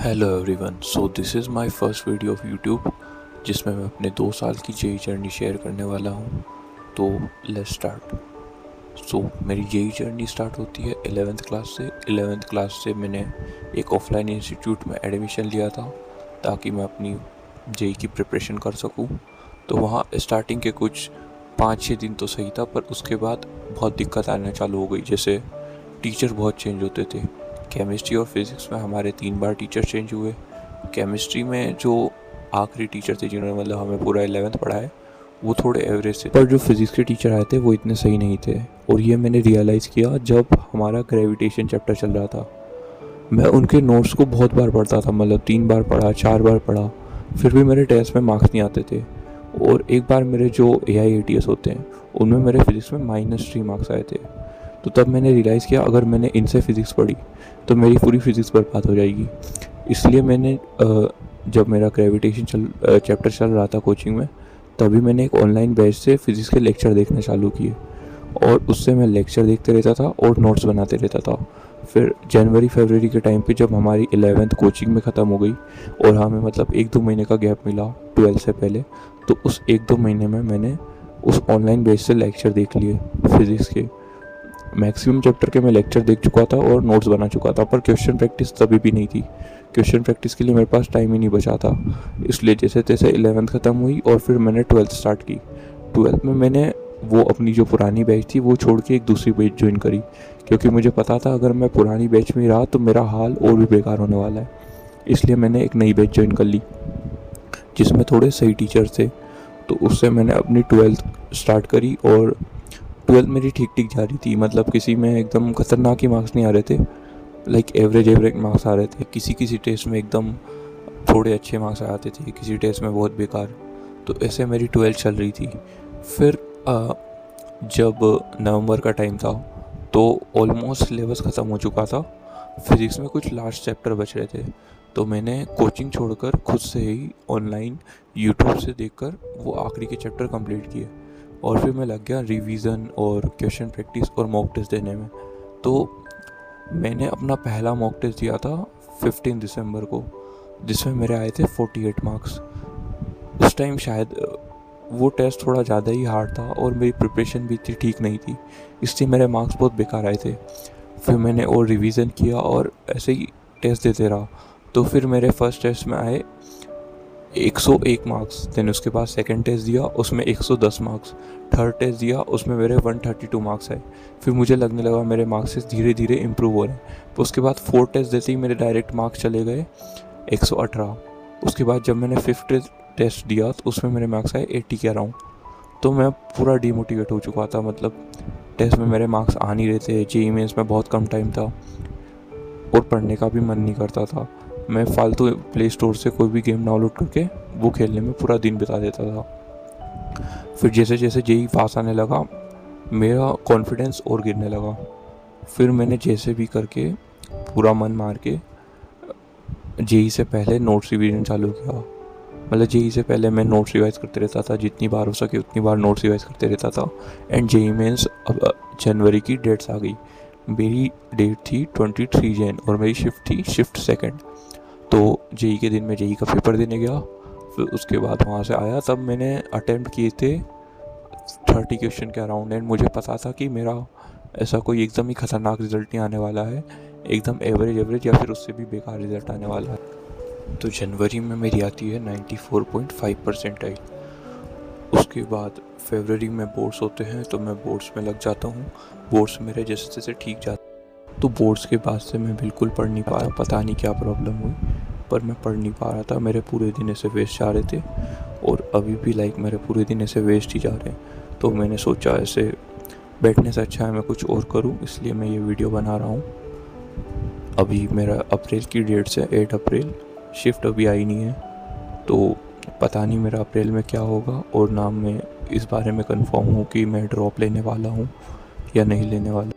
Hello everyone, so this is my first video of YouTube जिसमें मैं अपने 2 साल की जेई जर्नी शेयर करने वाला हूँ। तो लेट्स स्टार्ट। सो मेरी जेई जर्नी स्टार्ट होती है 11th क्लास से। 11th क्लास से मैंने एक ऑफलाइन इंस्टीट्यूट में एडमिशन लिया था ताकि मैं अपनी जेई की प्रिपरेशन कर सकूँ। तो वहाँ स्टार्टिंग के कुछ 5-6 दिन तो सही था, पर उसके बाद बहुत दिक्कत आना चालू हो गई। जैसे टीचर बहुत चेंज होते थे। केमिस्ट्री और फिज़िक्स में हमारे 3 बार टीचर चेंज हुए। केमिस्ट्री में जो आखिरी टीचर थे जिन्होंने मतलब हमें पूरा 11th पढ़ाया, वो थोड़े एवरेज थे, पर जो फिज़िक्स के टीचर आए थे वो इतने सही नहीं थे। और ये मैंने रियलाइज़ किया जब हमारा ग्रेविटेशन चैप्टर चल रहा था। मैं उनके नोट्स को बहुत बार पढ़ता था, मतलब 3 बार पढ़ा, 4 बार पढ़ा, फिर भी मेरे टेस्ट में मार्क्स नहीं आते थे। और एक बार मेरे जो AIATS होते हैं उनमें मेरे फिज़िक्स में -3 मार्क्स आए थे। तो तब मैंने रियलाइज़ किया अगर मैंने इनसे फ़िज़िक्स पढ़ी तो मेरी पूरी फ़िज़िक्स बर्बाद हो जाएगी। इसलिए मैंने जब मेरा ग्रेविटेशन चैप्टर चल रहा था कोचिंग में, तभी मैंने एक ऑनलाइन बैच से फ़िज़िक्स के लेक्चर देखने चालू किए और उससे मैं लेक्चर देखते रहता था और नोट्स बनाते रहता था। फिर जनवरी फरवरी के टाइम पे जब हमारी 11th कोचिंग में ख़त्म हो गई और हमें मतलब 1-2 महीने का गैप मिला 12 से पहले, तो उस 1-2 महीने में मैंने उस ऑनलाइन बेस से लेक्चर देख लिए फिज़िक्स के। मैक्सिमम चैप्टर के मैं लेक्चर देख चुका था और नोट्स बना चुका था, पर क्वेश्चन प्रैक्टिस तभी भी नहीं थी। क्वेश्चन प्रैक्टिस के लिए मेरे पास टाइम ही नहीं बचा था। इसलिए जैसे तैसे 11th ख़त्म हुई और फिर मैंने 12th स्टार्ट की। 12th में मैंने वो अपनी जो पुरानी बैच थी वो छोड़ के एक दूसरी बैच ज्वाइन करी, क्योंकि मुझे पता था अगर मैं पुरानी बैच में रहा तो मेरा हाल और भी बेकार होने वाला है। इसलिए मैंने एक नई बैच ज्वाइन कर ली जिसमें थोड़े सही टीचर्स थे। तो उससे मैंने अपनी 12th स्टार्ट करी और 12th मेरी ठीक ठीक जा रही थी। मतलब किसी में एकदम खतरनाक ही मार्क्स नहीं आ रहे थे, लाइक एवरेज मार्क्स आ रहे थे। किसी किसी टेस्ट में एकदम थोड़े अच्छे मार्क्स आते थे, किसी टेस्ट में बहुत बेकार। तो ऐसे मेरी 12th चल रही थी। फिर जब नवंबर का टाइम था तो ऑलमोस्ट सिलेबस ख़त्म हो चुका था। फिज़िक्स में कुछ लास्ट चैप्टर बच रहे थे, तो मैंने कोचिंग छोड़कर खुद से ही ऑनलाइन यूट्यूब से देखकर वो आखिरी के चैप्टर कंप्लीट किए। और फिर मैं लग गया रिवीजन और क्वेश्चन प्रैक्टिस और मॉक टेस्ट देने में। तो मैंने अपना पहला मॉक टेस्ट दिया था 15 दिसंबर को, जिसमें मेरे आए थे 48 मार्क्स। उस टाइम शायद वो टेस्ट थोड़ा ज़्यादा ही हार्ड था और मेरी प्रिपरेशन भी इतनी ठीक नहीं थी, इसलिए मेरे मार्क्स बहुत बेकार आए थे। फिर मैंने और रिवीजन किया और ऐसे ही टेस्ट देते रहा। तो फिर मेरे फर्स्ट टेस्ट में आए 101 मार्क्स। देन उसके बाद सेकंड टेस्ट दिया, उसमें 110 मार्क्स। थर्ड टेस्ट दिया, उसमें मेरे 132 मार्क्स आए। फिर मुझे लगने लगा मेरे मार्क्स धीरे धीरे इम्प्रूव हो रहे हैं। तो उसके बाद फोर्थ टेस्ट देते ही मेरे डायरेक्ट मार्क्स चले गए 118। उसके बाद जब मैंने फिफ्थ टेस्ट दिया तो उसमें मेरे मार्क्स आए 80 के अराउंड। तो मैं पूरा डीमोटिवेट हो चुका था। मतलब टेस्ट में मेरे मार्क्स आ नहीं रहे थे, जेईई मेंस में बहुत कम टाइम था और पढ़ने का भी मन नहीं करता था। मैं फालतू प्ले स्टोर से कोई भी गेम डाउनलोड करके वो खेलने में पूरा दिन बिता देता था। फिर जैसे जैसे जेईई पास आने लगा मेरा कॉन्फिडेंस और गिरने लगा। फिर मैंने जैसे भी करके पूरा मन मार के जेईई से पहले नोट्स रिवीजन चालू किया। मतलब जेईई से पहले मैं नोट्स रिवाइज़ करते रहता था, जितनी बार हो सके उतनी बार नोट्स रिवाइज़ करते रहता था। एंड जेईई मेंस अब जनवरी की डेट्स आ गई। मेरी डेट थी 23 जन और मेरी शिफ्ट थी शिफ्ट सेकंड। तो जेईई के दिन मैं जेईई का पेपर देने गया। फिर उसके बाद वहाँ से आया, तब मैंने अटेम्प्ट किए थे 30 क्वेश्चन के अराउंड। एंड मुझे पता था कि मेरा ऐसा कोई एकदम ही ख़तरनाक रिज़ल्ट नहीं आने वाला है, एकदम एवरेज या फिर उससे भी बेकार रिज़ल्ट आने वाला है। तो जनवरी में मेरी आती है 94.5 परसेंटाइल। उसके बाद फरवरी में बोर्ड्स होते हैं तो मैं बोर्ड्स में लग जाता हूँ। बोर्ड्स मेरे जैसे जैसे ठीक जाते, तो बोर्ड्स के बाद से मैं बिल्कुल पढ़ नहीं पाया। पता नहीं क्या प्रॉब्लम हुई, पर मैं पढ़ नहीं पा रहा था। मेरे पूरे दिन ऐसे वेस्ट जा रहे थे और अभी भी लाइक मेरे पूरे दिन ऐसे वेस्ट ही जा रहे हैं। तो मैंने सोचा ऐसे बैठने से अच्छा है मैं कुछ और करूँ, इसलिए मैं ये वीडियो बना रहा हूँ। अभी मेरा अप्रैल की डेट से 8 अप्रैल, शिफ्ट अभी आई नहीं है, तो पता नहीं मेरा अप्रैल में क्या होगा। और ना मैं इस बारे में कंफर्म हूँ कि मैं ड्रॉप लेने वाला हूँ या नहीं लेने वाला।